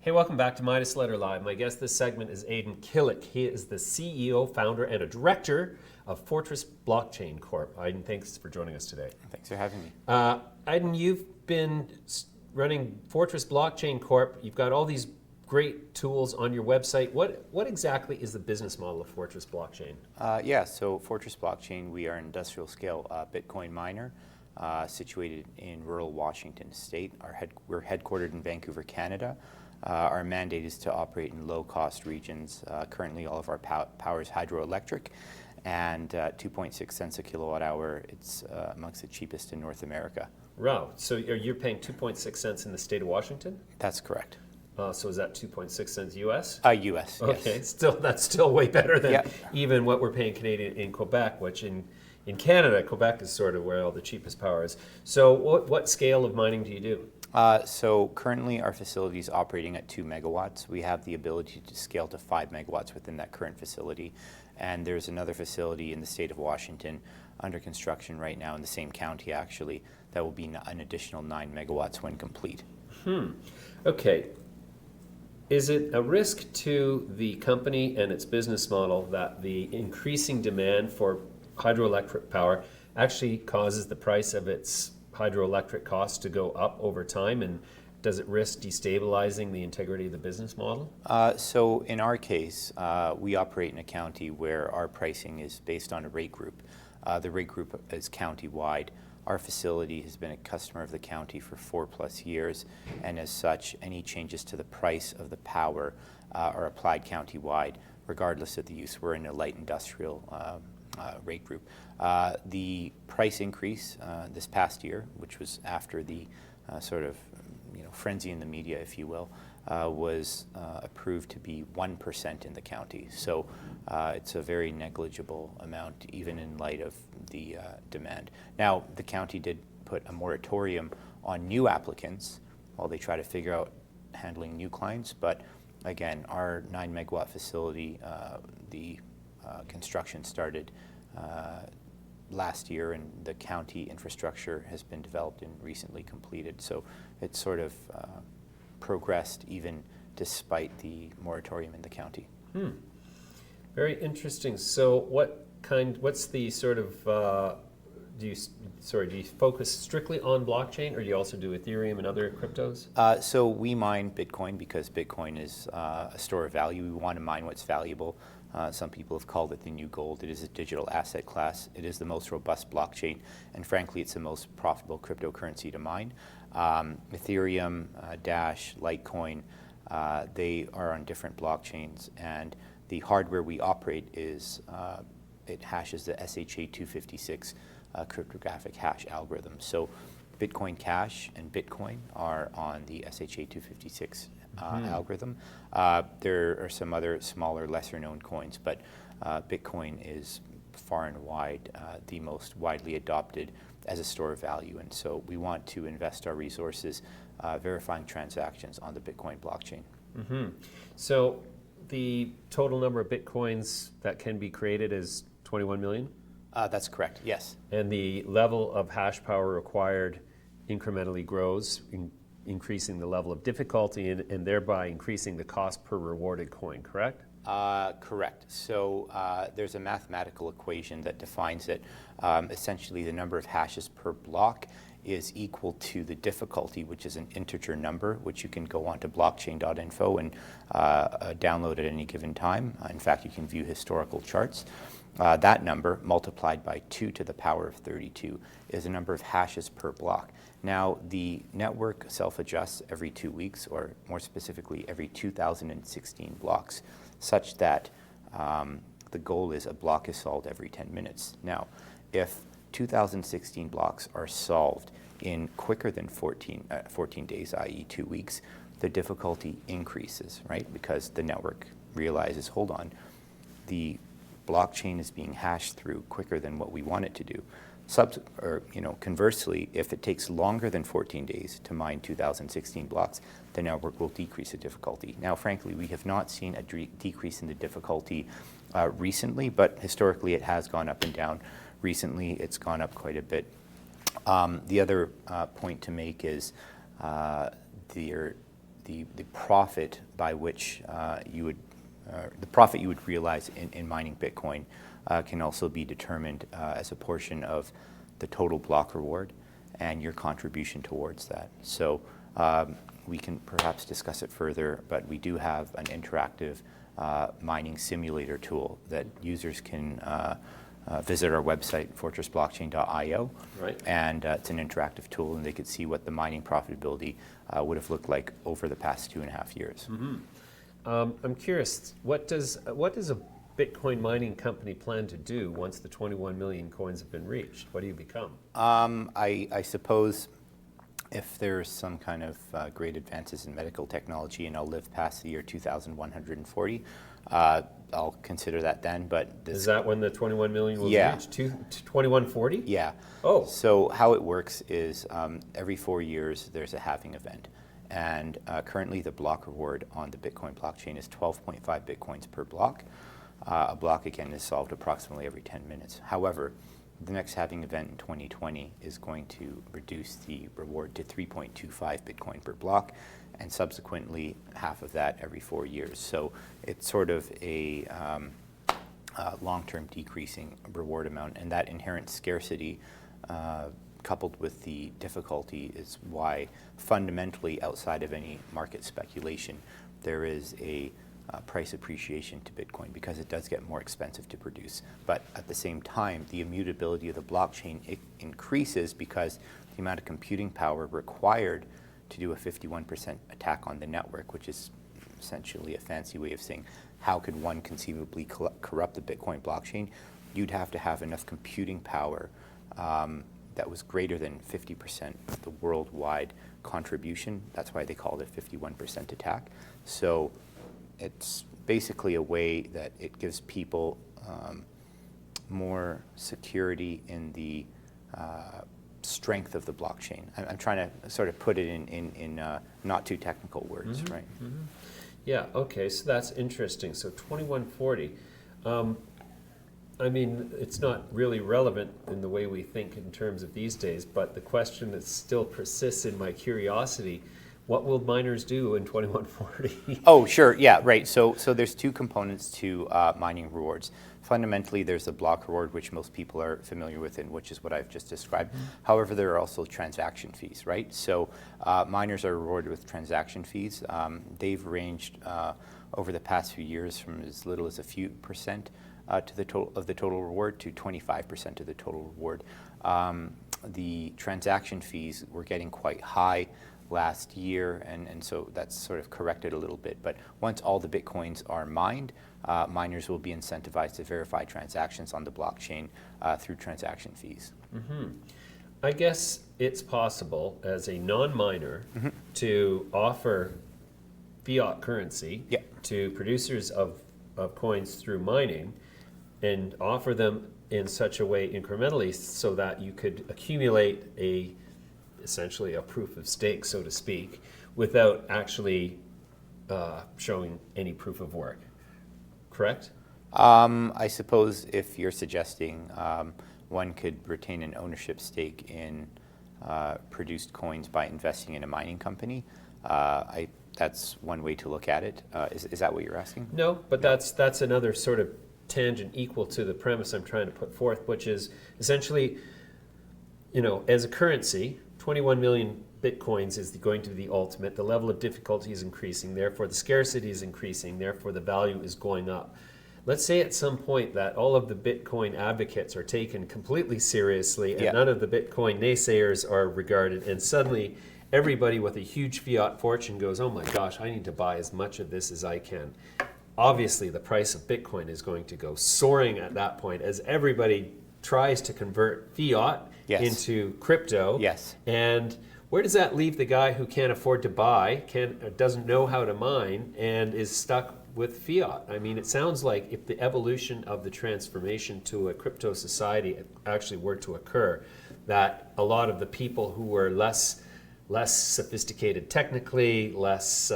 Hey, welcome back to Midas Letter Live. My guest this segment is Aydin Kilic. He is the CEO, founder, and a director of Fortress Blockchain Corp. Aydin, thanks for joining us today. Thanks for having me. Aydin, you've been running Fortress Blockchain Corp. You've got all these great tools on your website. What exactly is the business model of Fortress Blockchain? So Fortress Blockchain, we are an industrial scale Bitcoin miner situated in rural Washington State. We're headquartered in Vancouver, Canada. Our mandate is to operate in low-cost regions. Currently, all of our power is hydroelectric, and 2.6 cents a kilowatt hour. It's amongst the cheapest in North America. Wow. So you're paying 2.6 cents in the state of Washington? That's correct. So is that 2.6 cents U.S.? U.S. Okay. Yes. That's still way better than Yeah. even what we're paying Canadian in Quebec, which in Canada, Quebec is sort of where all the cheapest power is. So what scale of mining do you do? So currently our facility is operating at 2 megawatts. We have the ability to scale to 5 megawatts within that current facility. And there's another facility in the state of Washington under construction right now in the same county actually that will be an additional 9 megawatts when complete. Okay. Is it a risk to the company and its business model that the increasing demand for hydroelectric power actually causes the price of its hydroelectric costs to go up over time, and does it risk destabilizing the integrity of the business model? So in our case, we operate in a county where our pricing is based on a rate group. The rate group is county-wide. Our facility has been a customer of the county for 4+ years, and as such, any changes to the price of the power are applied county-wide, regardless of the use. We're in a light industrial rate group. The price increase this past year, which was after the frenzy in the media, if you will, was approved to be 1% in the county. So it's a very negligible amount, even in light of the demand. Now, the county did put a moratorium on new applicants while they try to figure out handling new clients. But again, our 9 megawatt facility, the construction started last year, and the county infrastructure has been developed and recently completed. So it's sort of progressed even despite the moratorium in the county. Very interesting. So what's the sort of, do you focus strictly on blockchain, or do you also do Ethereum and other cryptos? So we mine Bitcoin because Bitcoin is a store of value. We want to mine what's valuable. Some people have called it the new gold. It is a digital asset class. It is the most robust blockchain, and frankly, it's the most profitable cryptocurrency to mine. Ethereum, Dash, Litecoin, they are on different blockchains, and the hardware we operate is, it hashes the SHA-256 cryptographic hash algorithm. So Bitcoin Cash and Bitcoin are on the SHA-256 algorithm. There are some other smaller, lesser-known coins, but Bitcoin is far and wide the most widely adopted as a store of value, and so we want to invest our resources verifying transactions on the Bitcoin blockchain. So the total number of Bitcoins that can be created is 21 million? That's correct, yes. And the level of hash power required incrementally grows, increasing the level of difficulty and thereby increasing the cost per rewarded coin, correct? Correct. So there's a mathematical equation that defines it. Essentially, the number of hashes per block is equal to the difficulty, which is an integer number, which you can go onto blockchain.info and download at any given time. In fact, you can view historical charts. That number multiplied by 2 to the power of 32 is the number of hashes per block. Now, the network self-adjusts every 2 weeks, or more specifically, every 2016 blocks, such that the goal is a block is solved every 10 minutes. Now, if 2016 blocks are solved in quicker than 14 days, i.e. 2 weeks, the difficulty increases, right? Because the network realizes, hold on, the blockchain is being hashed through quicker than what we want it to do. Conversely, if it takes longer than 14 days to mine 2016 blocks, the network will decrease the difficulty. Now, frankly, we have not seen a decrease in the difficulty recently, but historically it has gone up and down. Recently, it's gone up quite a bit. The other point to make is the the profit by which the profit you would realize in mining Bitcoin can also be determined as a portion of the total block reward and your contribution towards that. So we can perhaps discuss it further, but we do have an interactive mining simulator tool that users can visit our website, fortressblockchain.io. Right. And it's an interactive tool, and they could see what the mining profitability would have looked like over the past 2.5 years. Mm-hmm. I'm curious, what does a Bitcoin mining company plan to do once the 21 million coins have been reached? What do you become? I suppose if there's some kind of great advances in medical technology and I'll live past the year 2140, I'll consider that then. But is that when the 21 million will Yeah. reach? 2140? Yeah. Oh. So how it works is every 4 years there's a halving event. And currently the block reward on the Bitcoin blockchain is 12.5 Bitcoins per block. A block, again, is solved approximately every 10 minutes. However, the next halving event in 2020 is going to reduce the reward to 3.25 Bitcoin per block, and subsequently half of that every 4 years. So it's sort of a long-term decreasing reward amount, and that inherent scarcity coupled with the difficulty is why fundamentally, outside of any market speculation, there is a price appreciation to Bitcoin because it does get more expensive to produce. But at the same time, the immutability of the blockchain increases because the amount of computing power required to do a 51% attack on the network, which is essentially a fancy way of saying how could one conceivably corrupt the Bitcoin blockchain, you'd have to have enough computing power that was greater than 50% of the worldwide contribution. That's why they called it 51% attack. So it's basically a way that it gives people more security in the strength of the blockchain. I'm trying to sort of put it in not too technical words, Mm-hmm. right? Mm-hmm. Yeah, okay, so that's interesting. So 2140. I mean, it's not really relevant in the way we think in terms of these days, but the question that still persists in my curiosity, what will miners do in 2140? Oh, sure, yeah, right. So there's two components to mining rewards. Fundamentally, there's a block reward, which most people are familiar with, and which is what I've just described. Mm-hmm. However, there are also transaction fees, right? So miners are rewarded with transaction fees. They've ranged over the past few years from as little as a few percent to the total reward to 25% of the total reward. The transaction fees were getting quite high last year, and so that's sort of corrected a little bit. But once all the Bitcoins are mined, miners will be incentivized to verify transactions on the blockchain through transaction fees. Mm-hmm. I guess it's possible as a non-miner mm-hmm. to offer fiat currency yeah. to producers of coins through mining and offer them in such a way incrementally so that you could accumulate essentially a proof of stake, so to speak, without actually showing any proof of work. Correct? I suppose if you're suggesting one could retain an ownership stake in produced coins by investing in a mining company, that's one way to look at it. Is that what you're asking? No, but that's another sort of tangent equal to the premise I'm trying to put forth, which is essentially, as a currency, 21 million Bitcoins is going to be the ultimate. The level of difficulty is increasing, therefore the scarcity is increasing, therefore the value is going up. Let's say at some point that all of the Bitcoin advocates are taken completely seriously and none of the Bitcoin naysayers are regarded, and suddenly everybody with a huge fiat fortune goes, oh my gosh, I need to buy as much of this as I can. Obviously, the price of Bitcoin is going to go soaring at that point as everybody tries to convert fiat into crypto. Yes. And where does that leave the guy who can't afford to buy, doesn't know how to mine, and is stuck with fiat? I mean, it sounds like if the evolution of the transformation to a crypto society actually were to occur, that a lot of the people who were less sophisticated technically, less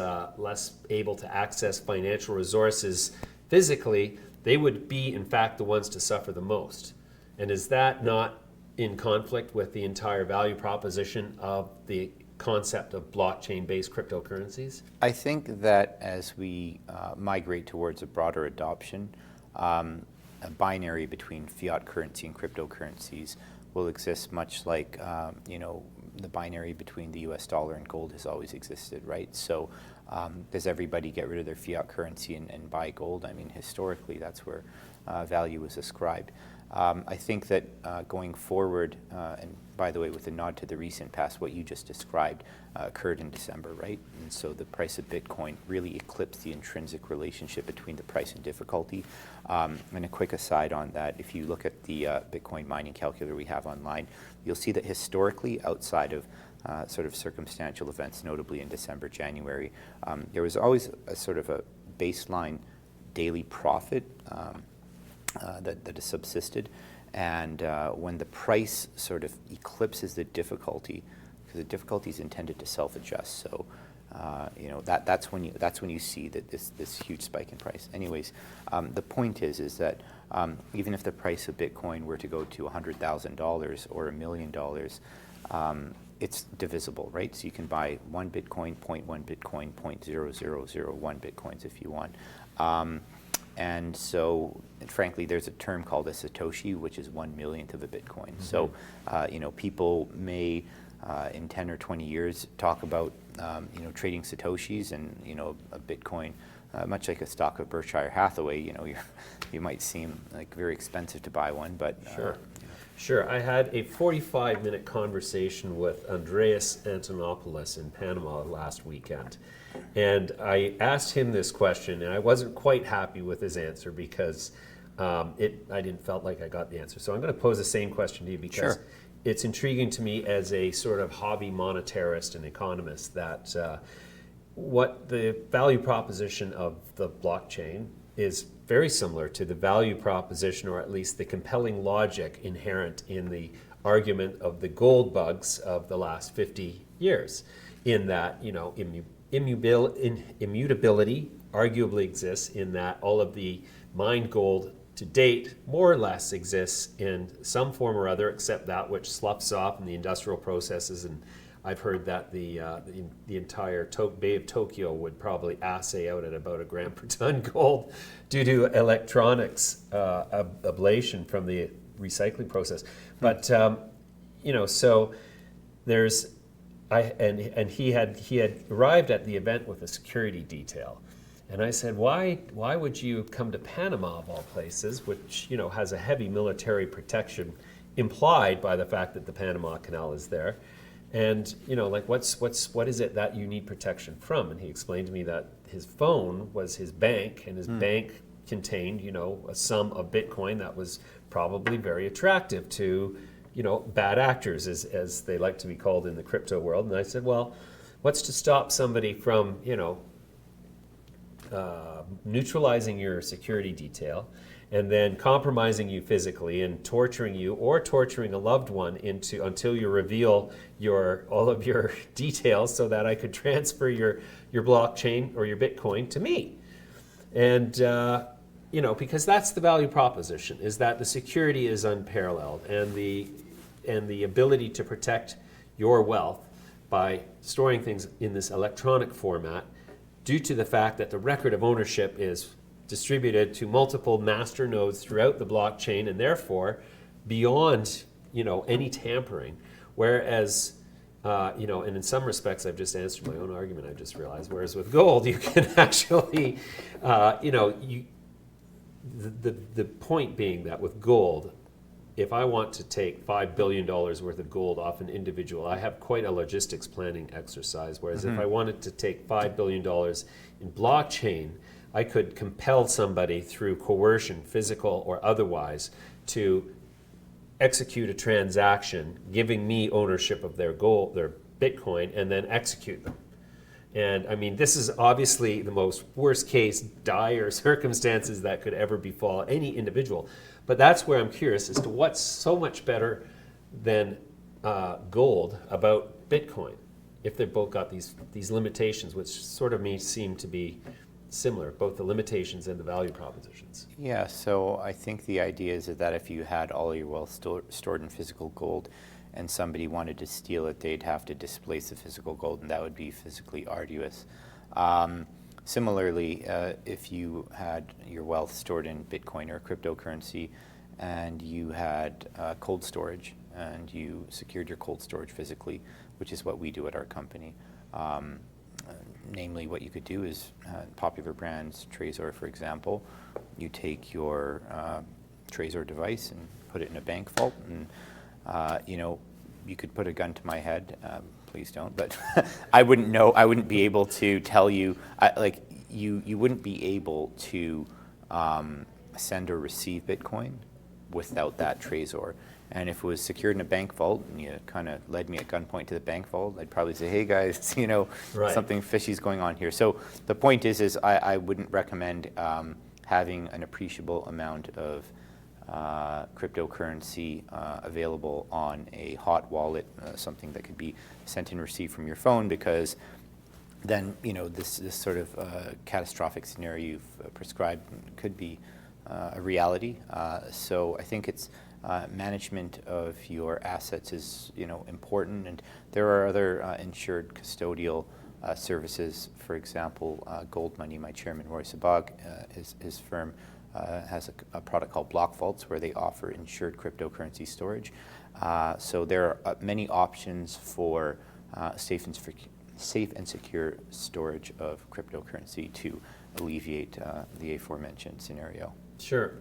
able to access financial resources physically, they would be, in fact, the ones to suffer the most. And is that not in conflict with the entire value proposition of the concept of blockchain-based cryptocurrencies? I think that as we migrate towards a broader adoption, a binary between fiat currency and cryptocurrencies will exist, much like the binary between the US dollar and gold has always existed, right? So does everybody get rid of their fiat currency and buy gold? I mean, historically, that's where value was ascribed. I think that going forward, and by the way, with a nod to the recent past, what you just described occurred in December, right? And so the price of Bitcoin really eclipsed the intrinsic relationship between the price and difficulty. And a quick aside on that, if you look at the Bitcoin mining calculator we have online, you'll see that historically, outside of sort of circumstantial events, notably in December, January, there was always a sort of a baseline daily profit that is subsisted, and when the price sort of eclipses the difficulty, because the difficulty is intended to self-adjust, so that's when you see that this huge spike in price. Anyways, the point is that even if the price of Bitcoin were to go to $100,000 or $1 million, it's divisible, right? So you can buy 1 Bitcoin, 0.1 Bitcoin, 0.0001 Bitcoins if you want. And so, frankly, there's a term called a Satoshi, which is 1/1,000,000th of a Bitcoin. Mm-hmm. So, people may, in 10 or 20 years, talk about, trading Satoshis and, a Bitcoin, much like a stock of Berkshire Hathaway, you might seem like very expensive to buy one, but... Sure. Sure. I had a 45-minute conversation with Andreas Antonopoulos in Panama last weekend. And I asked him this question, and I wasn't quite happy with his answer because I didn't felt like I got the answer. So I'm going to pose the same question to you because Sure. It's intriguing to me as a sort of hobby monetarist and economist that what the value proposition of the blockchain is very similar to the value proposition, or at least the compelling logic inherent in the argument of the gold bugs of the last 50 years, in that, immutability arguably exists, in that all of the mined gold to date more or less exists in some form or other, except that which sloughs off in the industrial processes. And I've heard that the entire Bay of Tokyo would probably assay out at about 1 gram per ton gold due to electronics ablation from the recycling process. But so there's and he had arrived at the event with a security detail, and I said, why would you come to Panama of all places, which has a heavy military protection implied by the fact that the Panama Canal is there? And what is it that you need protection from? And he explained to me that his phone was his bank, and his bank contained a sum of Bitcoin that was probably very attractive to bad actors, as they like to be called in the crypto world. And I said, well, what's to stop somebody from neutralizing your security detail, and then compromising you physically and torturing you, or torturing a loved one until you reveal all of your details, so that I could transfer your blockchain or your Bitcoin to me. And because that's the value proposition, is that the security is unparalleled, and the ability to protect your wealth by storing things in this electronic format, due to the fact that the record of ownership is distributed to multiple master nodes throughout the blockchain, and therefore beyond any tampering. Whereas and in some respects, I've just answered my own argument, I just realized. Whereas with gold, you can actually the point being that with gold, if I want to take $5 billion worth of gold off an individual, I have quite a logistics planning exercise. Whereas if I wanted to take $5 billion in blockchain, I could compel somebody through coercion, physical or otherwise, to execute a transaction, giving me ownership of their gold, their Bitcoin, and then execute them. And I mean, this is obviously the most worst case, dire circumstances that could ever befall any individual. But that's where I'm curious as to what's so much better than gold about Bitcoin, if they've both got these limitations, which sort of seem to be similar, both the limitations and the value propositions. Yeah, so I think the idea is that if you had all your wealth stored in physical gold, and somebody wanted to steal it, they'd have to displace the physical gold, and that would be physically arduous. Similarly, if you had your wealth stored in Bitcoin or cryptocurrency, and you had cold storage, and you secured your cold storage physically, which is what we do at our company. Namely, what you could do is popular brands, Trezor, for example, you take your Trezor device and put it in a bank vault, and you could put a gun to my head. Please don't, but I wouldn't know. I wouldn't be able to tell you. You wouldn't be able to send or receive Bitcoin without that Trezor. And if it was secured in a bank vault, and you kind of led me at gunpoint to the bank vault, I'd probably say, "Hey guys, Right. something fishy is going on here." So the point is I wouldn't recommend having an appreciable amount of cryptocurrency available on a hot wallet, something that could be sent and received from your phone, because then this sort of catastrophic scenario you've prescribed could be a reality. So I think it's management of your assets is important, and there are other insured custodial services. For example, Gold Money, my chairman Roy Sabag, his firm has a product called Block Vaults, where they offer insured cryptocurrency storage. So there are many options for safe and secure storage of cryptocurrency to alleviate the aforementioned scenario. Sure.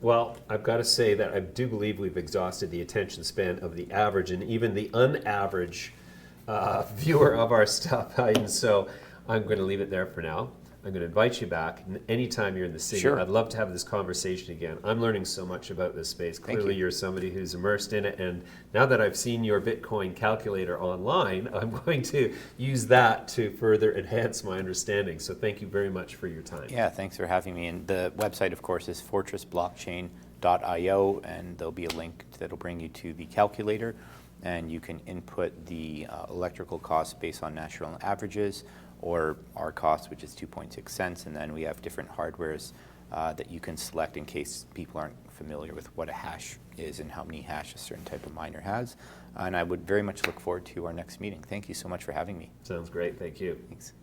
Well, I've got to say that I do believe we've exhausted the attention span of the average and even the unaverage viewer of our stuff, Aydin. So I'm going to leave it there for now. I'm going to invite you back anytime you're in the city. Sure. I'd love to have this conversation again. I'm learning so much about this space. Clearly, you're somebody who's immersed in it. And now that I've seen your Bitcoin calculator online, I'm going to use that to further enhance my understanding. So thank you very much for your time. Yeah, thanks for having me. And the website, of course, is fortressblockchain.io, and there'll be a link that'll bring you to the calculator, and you can input the electrical costs based on national averages, or our cost, which is 2.6 cents, and then we have different hardwares that you can select in case people aren't familiar with what a hash is and how many hash a certain type of miner has. And I would very much look forward to our next meeting. Thank you so much for having me. Sounds great. Thank you. Thanks.